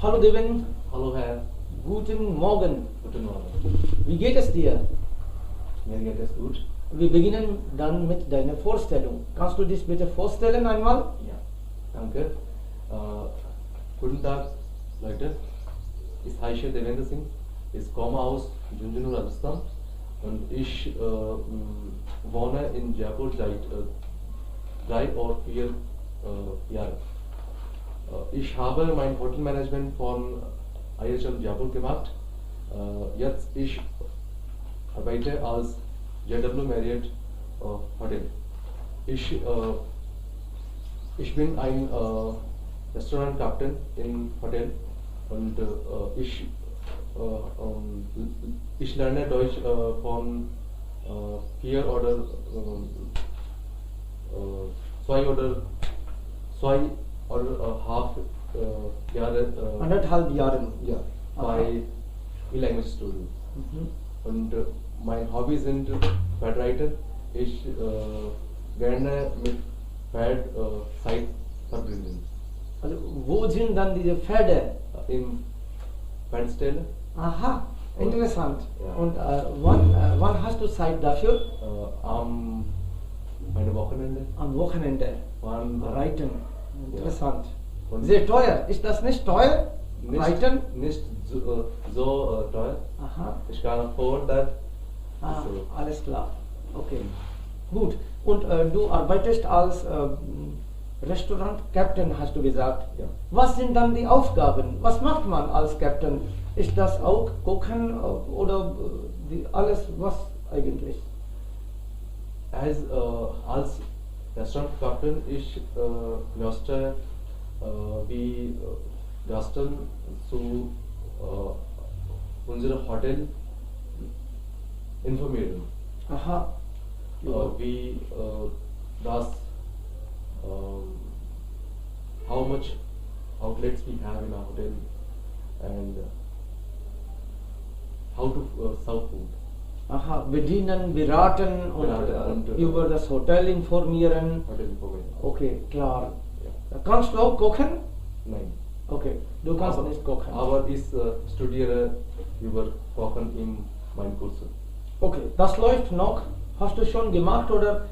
Hallo Devin. Hallo Herr. Guten Morgen. Guten Morgen. Wie geht es dir? Mir geht es gut. Wir beginnen dann mit deiner Vorstellung. Kannst du dich bitte vorstellen einmal? Ja, danke. Guten Tag, Leute. Ich heiße Devendra Singh. Ich komme aus Jhunjhunu, Rajasthan. Und ich wohne in Jaipur seit 3 oder 4 Jahren. Ich habe mein Hotelmanagement von IHL Jaipur gemacht. Jetzt ich arbeite als JW Marriott Hotel. Ich bin ein Restaurant-Captain im Hotel und ich lerne Deutsch von 4 oder 2 oder half Jahre Anderthalb Jahren. ja, bei E-Language Studio. Und mein Hobby sind Pferdreiter. Ich gerne mit Pferd Zeit verbringen. Also wo sind dann diese Pferde? Im Pferdstelle Aha, interessant. Ja. Und wann hast du Zeit dafür? am meine Wochenende. Am Wochenende. Wann Reiten. Interessant. Und Sehr teuer. Ist das nicht teuer? Reiten? nicht so teuer. Aha. Ich kann afford that. Ah, So. alles klar. Okay. Gut. Und du arbeitest als Restaurant-Captain, hast du gesagt. Ja. Was sind dann die Aufgaben? Was macht man als Captain? Ist das auch Kochen oder alles was eigentlich? Als Restaurant Captain ich möchte wie Gästen zu unserem Hotel informieren. Aha. Wie das how much outlets we have in our hotel and how to serve food. Aha, bedienen, beraten und über das Hotel informieren. Hotel information. Okay, klar. Ja. Kannst du auch kochen? Nein. Okay, du kannst nicht kochen. Aber ich studiere über Kochen in meinem Kurs. Okay, das läuft noch. Hast du schon gemacht oder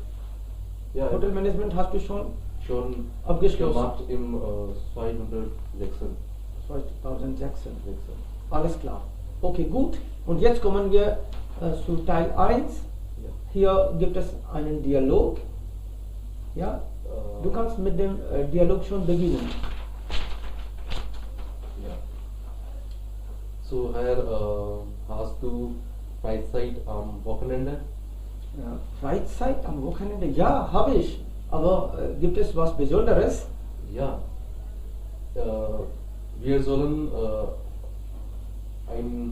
Ja, Hotelmanagement hast du schon schon abgeschlossen? gemacht im 2016. 2016. Alles klar. Okay, gut. Und jetzt kommen wir zu Teil 1. Ja. Hier gibt es einen Dialog. Ja, du kannst mit dem Dialog schon beginnen. Ja. So, Herr, hast du Freizeit am Wochenende? Ja, Freizeit am Wochenende? Ja, habe ich. Aber gibt es was Besonderes? Ja. Wir sollen eine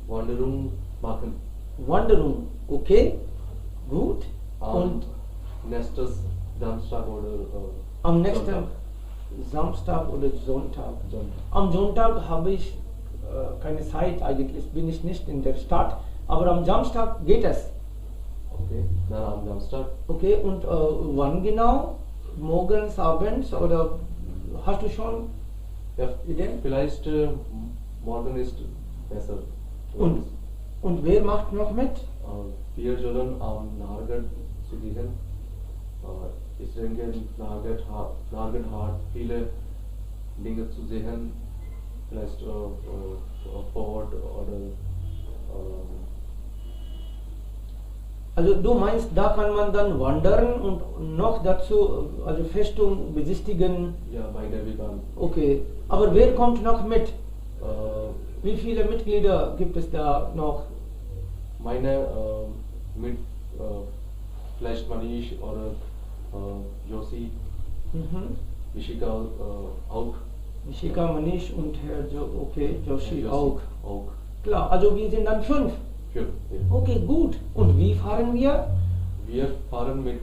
Wanderung machen. Wanderung, okay, gut. Und nächstes Samstag oder Am nächsten Sonntag. Samstag oder Sonntag. Sonntag. Am Sonntag habe ich keine Zeit eigentlich, bin ich nicht in der Stadt. Aber am Samstag geht es. Okay, dann am Samstag. Okay, und wann genau? Morgens, abends oder hast du schon Ja, Ideen? vielleicht morgen ist besser. Und wer macht noch mit? Wir sollen am Nahargarh gehen. Ich denke, Nahargarh hat viele Dinge zu sehen. Vielleicht Fort oder Also du meinst, da kann man dann wandern und noch dazu also Festung besichtigen. ja, beide wir kann. Okay, aber wer kommt noch mit? Äh, Wie viele Mitglieder gibt es da noch? meine mit vielleicht Manish oder Joshi, Vishika auch. Vishika, Manish und Herr Joshi Joshi auch. auch. Klar, also wir sind dann 5. Ja. Okay, gut. Und wie fahren wir? Wir fahren mit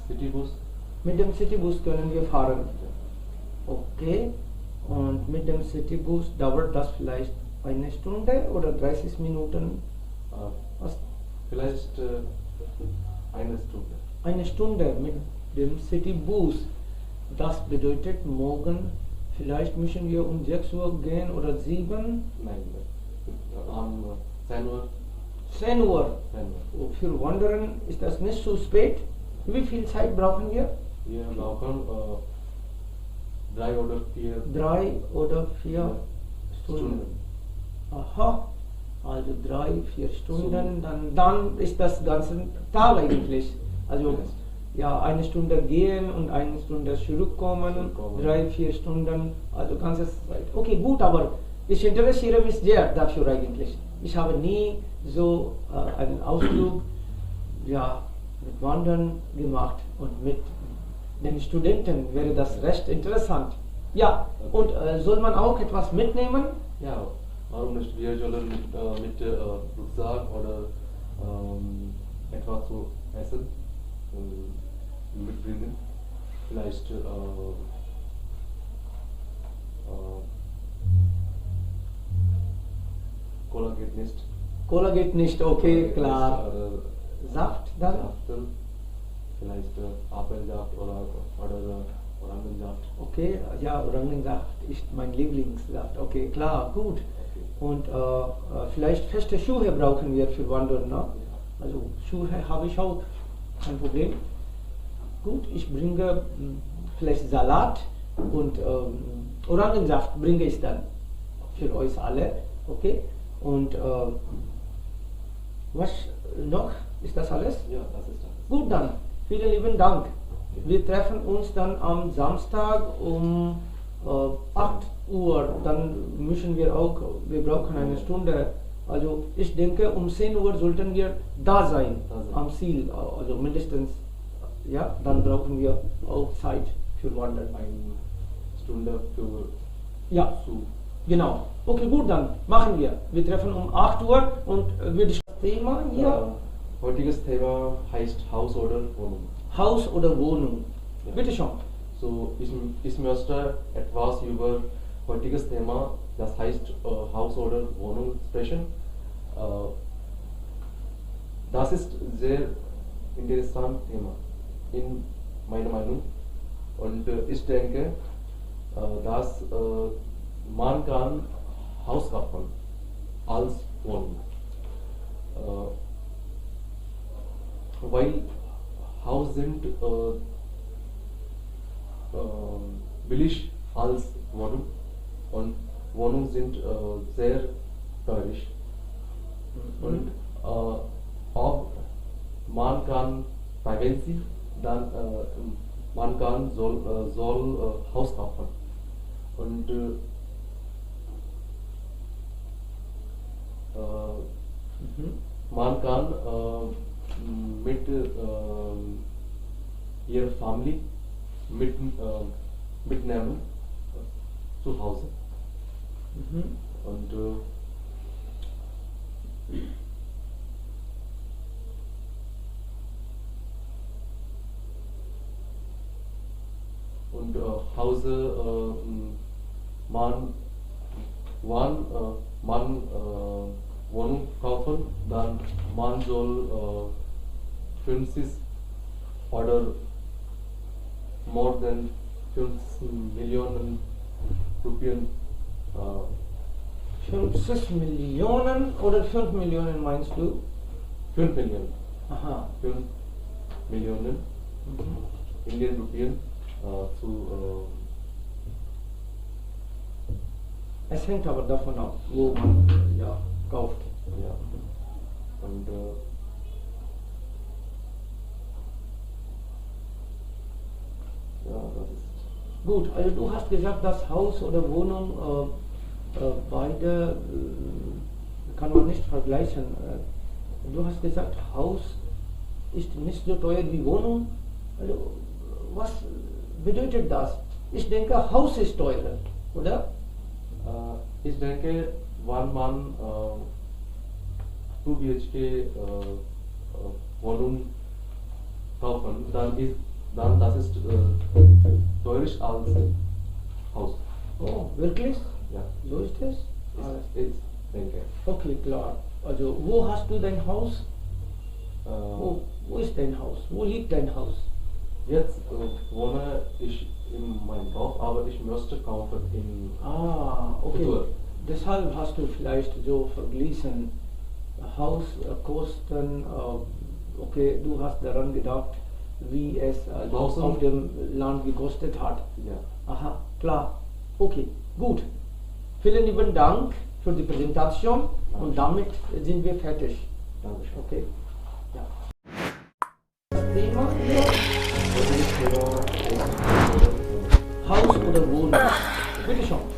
Citybus. Mit dem Citybus können wir fahren. Okay. Und mit dem Citybus dauert das vielleicht eine Stunde oder 30 Minuten? Was? Vielleicht eine Stunde. Eine Stunde mit dem Citybus. Das bedeutet morgen Vielleicht müssen wir um 6 Uhr gehen oder 7. Nein, am 10 Uhr. 10 Uhr. 10 Uhr. Oh, für Wandern ist das nicht so spät. Wie viel Zeit brauchen wir? Wir brauchen 3 oder 4 3 oder 4 Stunden. Aha, also 3-4 Stunden, dann ist das ganze Tag eigentlich. Also ja, 1 Stunde gehen und 1 Stunde zurückkommen, 3-4 Stunden, also ganze Zeit. Okay, gut, aber ich interessiere mich sehr dafür eigentlich. Ich habe nie so einen Ausflug ja, mit Wandern gemacht und mit den Studenten wäre das recht interessant. Ja, und soll man auch etwas mitnehmen? Ja, warum nicht? Wir sollen mit Rucksack oder etwas zu essen mitbringen. Vielleicht Cola geht nicht. Cola geht nicht, okay, klar. Oder Saft dann? Saft, vielleicht Apfelsaft oder Orangensaft. Okay, ja, Orangensaft ist mein Lieblingssaft. Okay, klar, gut. Okay. Und vielleicht feste Schuhe brauchen wir für Wandern, ne? Also Schuhe habe ich auch, kein Problem. Gut, ich bringe vielleicht Salat und Orangensaft bringe ich dann für euch alle, okay? Und was noch? Ist das alles? Ja, das ist alles. Gut dann, vielen lieben Dank. Wir treffen uns dann am Samstag um 8 Uhr. Dann müssen wir brauchen eine Stunde. Also ich denke, um 10 Uhr sollten wir da sein, am Ziel. Also mindestens, ja, dann brauchen wir auch Zeit für Wandern. Eine Stunde für Ja, zu. genau. Okay, gut, dann machen wir. Wir treffen um 8 Uhr und das Thema hier, Heutiges Thema heißt Haus oder Wohnung. Haus oder Wohnung. Ja. Bitte schon. So, ich möchte etwas über heutiges Thema, das heißt Haus oder Wohnung sprechen. Das ist sehr interessantes Thema in meiner Meinung. Und ich denke, dass man kann Haus kaufen als Wohnung. Weil Haus sind billig als Wohnung und Wohnungen sind sehr teuer. Und auch man kann Privacy, dann man kann soll Haus kaufen. Und man kann mit ihrer Familie mitnehmen zu Hause. Und Hause man Wohnung kaufen, dann man soll 50 oder more than 5 Millionen Rupien 50 Millionen oder 5 Millionen meinst du? 5 Millionen. Aha. 5 Millionen Indian Rupien zu Es hängt aber davon ab, wo man ja, kauft. ja. Und ja, das ist Gut, also du hast gesagt, dass Haus oder Wohnung beide kann man nicht vergleichen. Du hast gesagt, Haus ist nicht so teuer wie Wohnung. Also, was bedeutet das? Ich denke, Haus ist teurer, oder? ich denke, wenn man 2 BHK Wohnung kaufen, dann das ist teurer als Haus. Oh, wirklich? Ja, So ist es? ich denke. Okay, klar. Also, wo hast du dein Haus? Wo ist dein Haus? Wo liegt dein Haus? Jetzt wohne ich in meinem Dorf, aber ich möchte kaufen in Okay. Futur. Deshalb hast du vielleicht so verglichen Hauskosten, okay, du hast daran gedacht, wie es Draußen. auf dem Land gekostet hat. Ja. Aha, klar. Okay, gut. Vielen lieben Dank für die Präsentation und damit sind wir fertig. Dankeschön. Okay. Ja. Das Thema hier, Das ist Thema Haus oder Wohnung. Bitte schon.